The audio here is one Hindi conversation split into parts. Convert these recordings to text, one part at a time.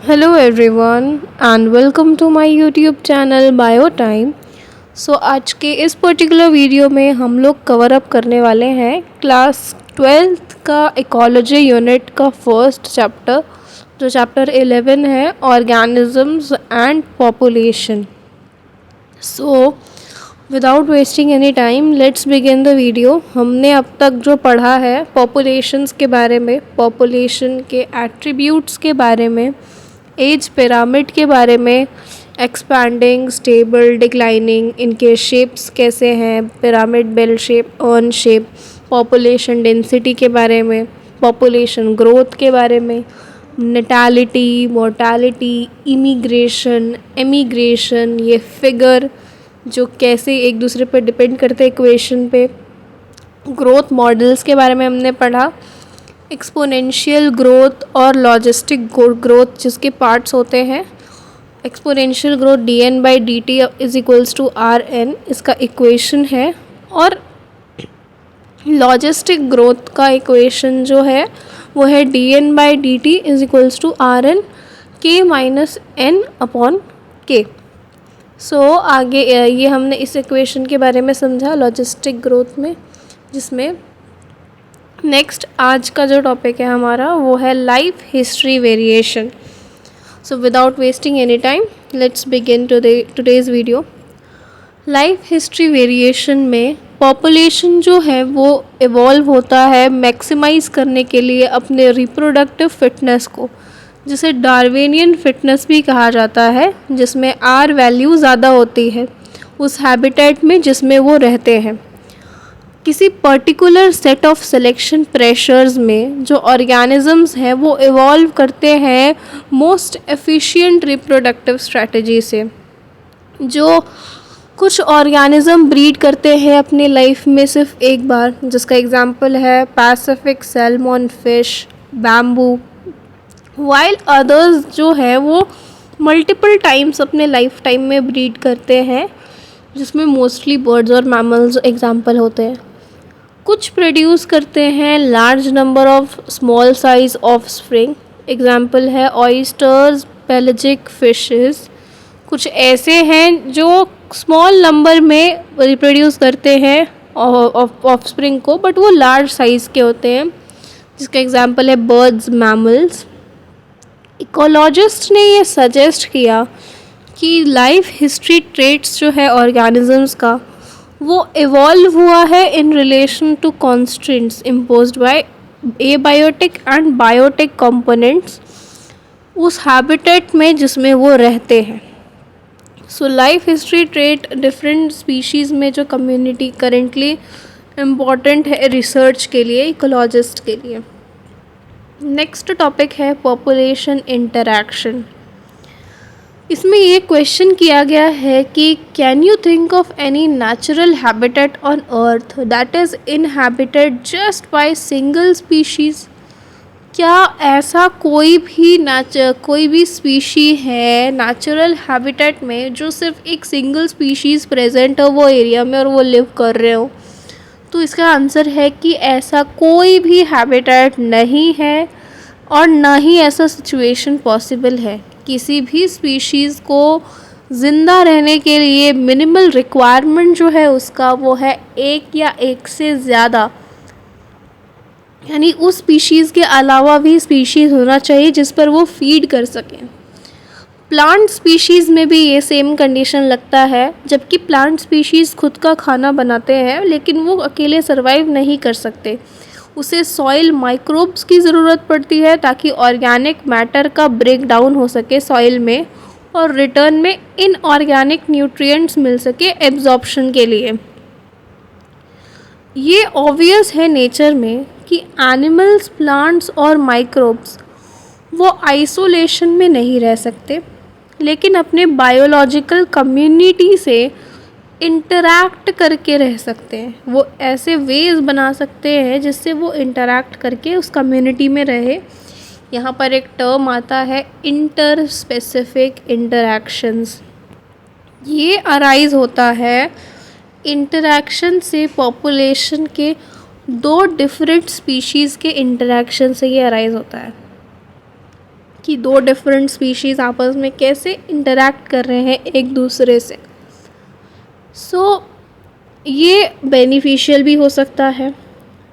Hello everyone and welcome to my YouTube channel BioTime। आज के इस पर्टिकुलर वीडियो में हम लोग कवर अप करने वाले हैं क्लास 12th का इकोलॉजी यूनिट का फर्स्ट चैप्टर जो चैप्टर 11 है organisms and population. Without wasting any time let's begin the video. हमने अब तक जो पढ़ा है पॉपुलेशंस के बारे में, पॉपुलेशन के एट्रीब्यूट्स के बारे में, एज पिरामिड के बारे में, एक्सपैंडिंग, स्टेबल, डिक्लाइनिंग, इनके शेप्स कैसे हैं, pyramid, bell shape, urn shape, population density के बारे में, पॉपुलेशन ग्रोथ के बारे में, नेटालिटी, मोर्टालिटी, इमिग्रेशन, एमिग्रेशन, ये फिगर जो कैसे एक दूसरे पर डिपेंड करते हैं इक्वेशन पे, ग्रोथ मॉडल्स के बारे में हमने पढ़ा, एक्सपोनेंशियल ग्रोथ और लॉजिस्टिक ग्रोथ जिसके पार्ट्स होते हैं। Exponential growth dn/dt is equals to rn इसका इक्वेशन है, और लॉजिस्टिक ग्रोथ का इक्वेशन जो है वो है dn/dt is equals to rn k minus n upon k। आगे ये हमने इस इक्वेशन के बारे में समझा लॉजिस्टिक ग्रोथ में, जिसमें नेक्स्ट आज का जो टॉपिक है हमारा वो है life history variation. Without wasting any time let's begin today's video. Life history variation में पॉपुलेशन जो है वो इवॉल्व होता है मैक्सिमाइज़ करने के लिए अपने रिप्रोडक्टिव फिटनेस को, जिसे डार्विनियन फिटनेस भी कहा जाता है, जिसमें आर वैल्यू ज़्यादा होती है उस हैबिटेट में जिसमें वो रहते हैं। किसी particular set of selection pressures में जो ऑर्गेनिजम्स हैं वो इवॉल्व करते हैं मोस्ट एफिशिएंट रिप्रोडक्टिव स्ट्रैटेजी से। जो कुछ ऑर्गेनिज्म ब्रीड करते हैं अपनी लाइफ में सिर्फ एक बार, जिसका एग्जांपल है Pacific salmon fish, bamboo, while others जो है वो मल्टीपल टाइम्स अपने लाइफ टाइम में ब्रीड करते हैं, जिसमें मोस्टली बर्ड्स और मैमल्स एग्जांपल होते हैं। कुछ प्रोड्यूस करते हैं large number of small size offspring, example है ऑयस्टर्स, पेलेजिक फिशेस। कुछ ऐसे हैं जो स्मॉल नंबर में रिप्रोड्यूस करते हैं ऑफस्प्रिंग को, बट वो लार्ज साइज़ के होते हैं, जिसका एग्जांपल है बर्ड्स, मैमल्स। इकोलॉजिस्ट ने ये सजेस्ट किया कि लाइफ हिस्ट्री ट्रेट्स जो है ऑर्गेनिजम्स का वो इवॉल्व हुआ है in relation to constants imposed by abiotic and biotic components उस हैबिटेट में जिसमें वो रहते हैं। Life history trait different species में जो कम्युनिटी करेंटली इम्पॉर्टेंट है रिसर्च के लिए, इकोलॉजिस्ट के लिए। नेक्स्ट टॉपिक है पॉपुलेशन इंटरैक्शन। इसमें ये क्वेश्चन किया गया है कि can you think of any natural habitat on earth that is inhabited just by single species. क्या ऐसा कोई भी स्पीशी है नेचुरल हैबिटेट में जो सिर्फ एक सिंगल स्पीशीज़ प्रेजेंट हो वो एरिया में और वो लिव कर रहे हो? तो इसका आंसर है कि ऐसा कोई भी हैबिटेट नहीं है, और ना ही ऐसा सिचुएशन पॉसिबल है। किसी भी स्पीशीज़ को ज़िंदा रहने के लिए मिनिमल रिक्वायरमेंट जो है उसका वो है एक या एक से ज़्यादा, यानी उस स्पीशीज़ के अलावा भी स्पीशीज़ होना चाहिए जिस पर वो फीड कर सकें। प्लांट स्पीशीज़ में भी ये सेम कंडीशन लगता है, जबकि प्लांट स्पीशीज़ खुद का खाना बनाते हैं लेकिन वो अकेले सर्वाइव नहीं कर सकते। उसे सॉइल माइक्रोब्स की ज़रूरत पड़ती है ताकि ऑर्गेनिक मैटर का ब्रेक डाउन हो सके सॉइल में, और रिटर्न में इनऑर्गेनिक न्यूट्रिएंट्स मिल सके एब्जॉर्प्शन के लिए। ये ऑब्वियस है नेचर में कि एनिमल्स, प्लांट्स और माइक्रोब्स वो आइसोलेशन में नहीं रह सकते, लेकिन अपने बायोलॉजिकल कम्युनिटी से इंटरैक्ट करके रह सकते हैं। वो ऐसे वेज बना सकते हैं जिससे वो इंटरैक्ट करके उस कम्युनिटी में रहे। यहाँ पर एक टर्म आता है इंटर स्पेसिफिक इंटरैक्शंस। ये अराइज होता है इंटरैक्शन से, पॉपुलेशन के दो डिफरेंट स्पीशीज़ के इंटरैक्शन से ये अराइज होता है। कि दो डिफरेंट स्पीशीज़ आपस में कैसे इंटरैक्ट कर रहे हैं एक दूसरे से। ये बेनिफिशियल भी हो सकता है,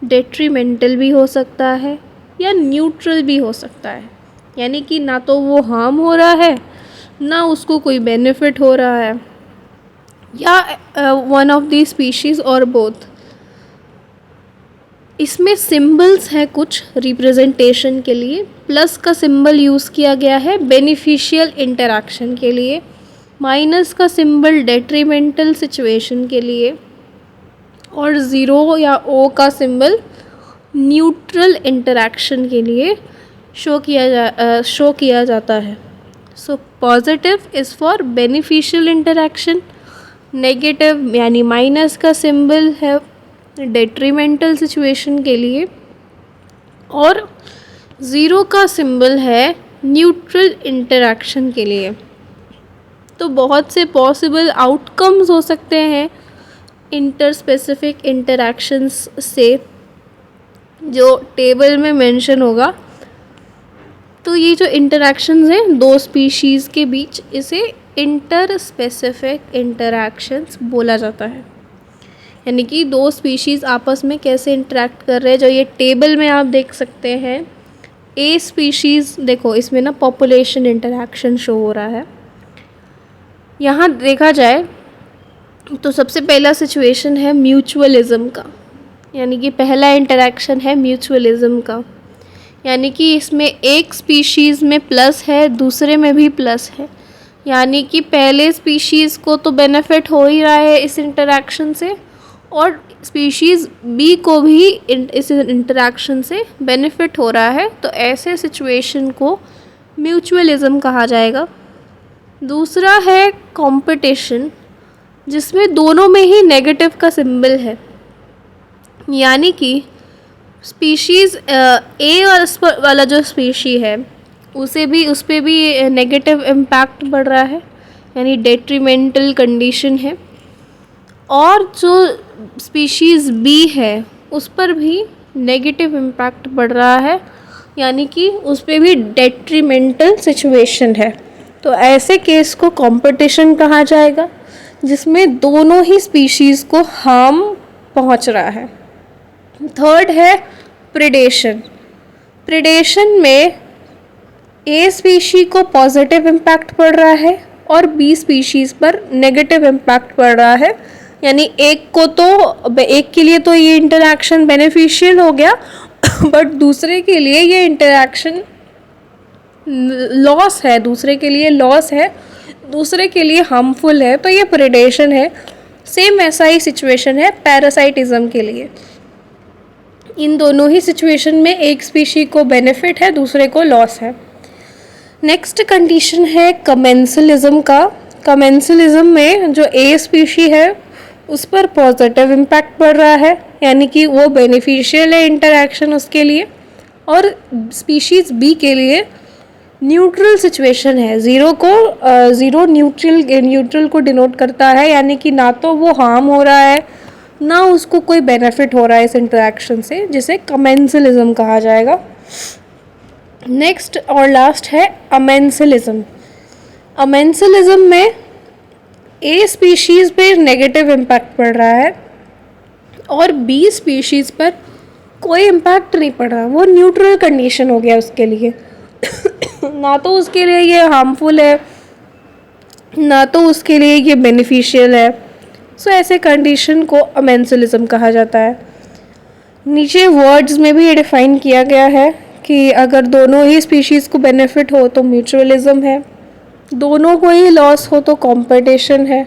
डेट्रीमेंटल भी हो सकता है, या न्यूट्रल भी हो सकता है। यानी कि ना तो वो हार्म हो रहा है, ना उसको कोई बेनिफिट हो रहा है, या वन ऑफ दी स्पीशीज़ और बोथ। इसमें सिंबल्स हैं कुछ रिप्रेजेंटेशन के लिए। प्लस का सिंबल यूज़ किया गया है बेनिफिशियल इंटरैक्शन के लिए, माइनस का सिंबल डेट्रीमेंटल सिचुएशन के लिए, और ज़ीरो या ओ का सिंबल न्यूट्रल इंटरैक्शन के लिए शो किया जाता है। So positive is for beneficial interaction, negative यानी माइनस का सिंबल है डेट्रीमेंटल सिचुएशन के लिए, और ज़ीरो का सिंबल है न्यूट्रल इंटरैक्शन के लिए। तो बहुत से पॉसिबल आउटकम्स हो सकते हैं इंटरस्पेसिफिक इंटरैक्शंस से, जो टेबल में मेंशन होगा। तो ये जो इंटरैक्शंस हैं दो स्पीशीज़ के बीच, इसे इंटरस्पेसिफिक इंटरैक्शंस बोला जाता है। यानी कि दो स्पीशीज़ आपस में कैसे इंटरैक्ट कर रहे हैं, जो ये टेबल में आप देख सकते हैं। ए स्पीशीज़ देखो, इसमें ना पॉपुलेशन इंटरैक्शन शो हो रहा है। यहाँ देखा जाए तो सबसे पहला सिचुएशन है म्यूचुअलिज्म का, यानी कि पहला इंटरैक्शन है म्यूचुअलिज्म का। यानी कि इसमें एक स्पीशीज़ में प्लस है, दूसरे में भी प्लस है। यानी कि पहले स्पीशीज़ को तो बेनिफिट हो ही रहा है इस इंटरैक्शन से, और स्पीशीज़ बी को भी इस इंटरैक्शन से बेनिफिट हो रहा है। तो ऐसे सिचुएशन को म्यूचुअलिज्म कहा जाएगा। दूसरा है कंपटीशन, जिसमें दोनों में ही नेगेटिव का सिंबल है। यानी कि स्पीशीज़ ए वाला जो स्पीशी है उस पर भी नेगेटिव इम्पैक्ट बढ़ रहा है, यानी डेट्रीमेंटल कंडीशन है। और जो स्पीशीज़ बी है उस पर भी नेगेटिव इम्पैक्ट बढ़ रहा है, यानी कि उस पर भी डेट्रीमेंटल सिचुएशन है। तो ऐसे केस को कंपटीशन कहा जाएगा, जिसमें दोनों ही स्पीशीज़ को हार्म पहुंच रहा है। थर्ड है प्रेडेशन। प्रेडेशन में ए स्पीशी को पॉजिटिव इम्पैक्ट पड़ रहा है और बी स्पीशीज़ पर नेगेटिव इम्पैक्ट पड़ रहा है। यानी एक के लिए तो ये इंटरैक्शन बेनिफिशियल हो गया बट दूसरे के लिए ये इंटरैक्शन लॉस है, दूसरे के लिए हार्मफुल है। तो ये प्रेडेशन है। सेम ऐसा ही सिचुएशन है पैरासाइटिज्म के लिए। इन दोनों ही सिचुएशन में एक स्पीशी को बेनिफिट है, दूसरे को लॉस है। नेक्स्ट कंडीशन है कमेंसलिज्म का। कमेंसलिज्म में जो ए स्पीशी है उस पर पॉजिटिव इम्पैक्ट पड़ रहा है, यानी कि वो बेनिफिशियल है इंटरैक्शन उसके लिए, और स्पीशीज़ बी के लिए न्यूट्रल सिचुएशन है। ज़ीरो न्यूट्रल को डिनोट करता है, यानी कि ना तो वो हार्म हो रहा है ना उसको कोई बेनिफिट हो रहा है इस इंटरैक्शन से, जिसे कमेंसलिज्म कहा जाएगा। नेक्स्ट और लास्ट है अमेंसलिज्म। अमेंसलिज्म में ए स्पीशीज़ पे नेगेटिव इम्पैक्ट पड़ रहा है और बी स्पीशीज़ पर कोई इम्पैक्ट नहीं पड़ रहा, वो न्यूट्रल कंडीशन हो गया उसके लिए ना तो उसके लिए ये हार्मफुल है ना तो उसके लिए ये बेनिफिशियल है। सो ऐसे कंडीशन को अमेंसलिज्म कहा जाता है। नीचे वर्ड्स में भी ये डिफ़ाइन किया गया है कि अगर दोनों ही स्पीशीज़ को बेनिफिट हो तो म्यूचुअलिज्म है, दोनों को ही लॉस हो तो कॉम्पिटिशन है।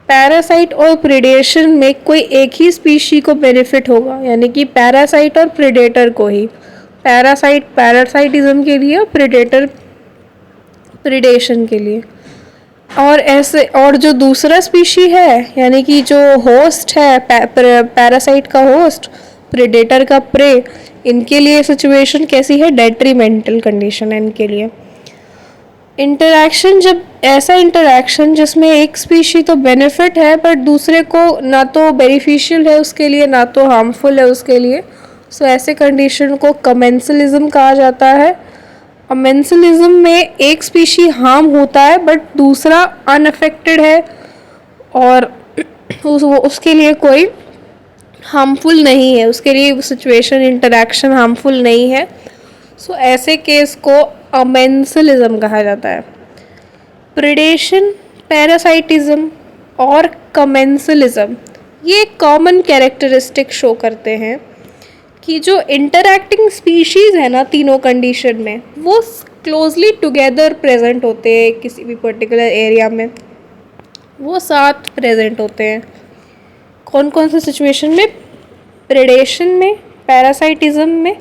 पैरासाइट और प्रेडेशन में कोई एक ही स्पीशी को बेनिफिट होगा, यानी कि पैरासाइट और प्रेडेटर को ही। पैरासाइट पैरासाइटिज्म के लिए, प्रेडेटर प्रेडेशन के लिए। और जो दूसरा स्पीशी है, यानी कि जो होस्ट है, पैरासाइट का होस्ट, प्रेडेटर का प्रे, इनके लिए सिचुएशन कैसी है? डेट्रीमेंटल कंडीशन है इनके लिए। इंटरैक्शन, जब ऐसा इंटरैक्शन जिसमें एक स्पीशी तो बेनिफिट है बट दूसरे को ना तो बेनिफिशियल है उसके लिए ना तो हार्मफुल है उसके लिए, सो ऐसे कंडीशन को कमेंसलिज्म कहा जाता है। अमेंसलिज्म में एक स्पीशी हार्म होता है बट दूसरा अनअफेक्टेड है और उसके लिए कोई हार्मफुल नहीं है, उसके लिए सिचुएशन इंटरैक्शन हार्मफुल नहीं है। सो ऐसे केस को अमेंसलिज्म कहा जाता है। प्रेडेशन, पैरासाइटिज्म और कमेंसलिज्म ये कॉमन कैरेक्टरिस्टिक शो करते हैं कि जो इंटरैक्टिंग स्पीशीज़ है ना तीनों कंडीशन में, वो क्लोजली टुगेदर प्रेजेंट होते हैं किसी भी पर्टिकुलर एरिया में, वो साथ प्रेजेंट होते हैं। कौन कौन से सिचुएशन में? प्रेडेशन में, पैरासाइटिज्म में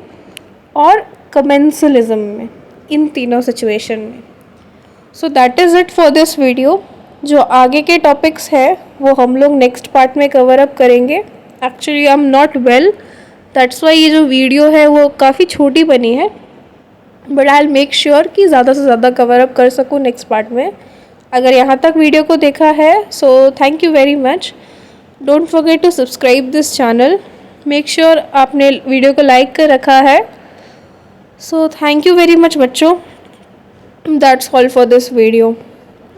और कमेंसलिज्म में, इन तीनों सिचुएशन में। So that is it for this video. जो आगे के टॉपिक्स है वो हम लोग नेक्स्ट पार्ट में कवर अप करेंगे। Actually I am not well, that's why ये जो वीडियो है वो काफ़ी छोटी बनी है, but I will make sure कि ज़्यादा से ज़्यादा कवर अप कर सकूँ नेक्स्ट पार्ट में। अगर यहाँ तक वीडियो को देखा है so thank you very much. Don't forget to subscribe this channel, make sure आपने वीडियो को लाइक कर रखा है। So thank you very much बच्चों, that's all for this video.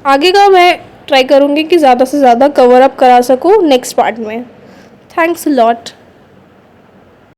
आगे का मैं ट्राई करूँगी कि ज़्यादा से ज़्यादा कवर अप करा सकूँ नेक्स्ट पार्ट में। Thanks a lot.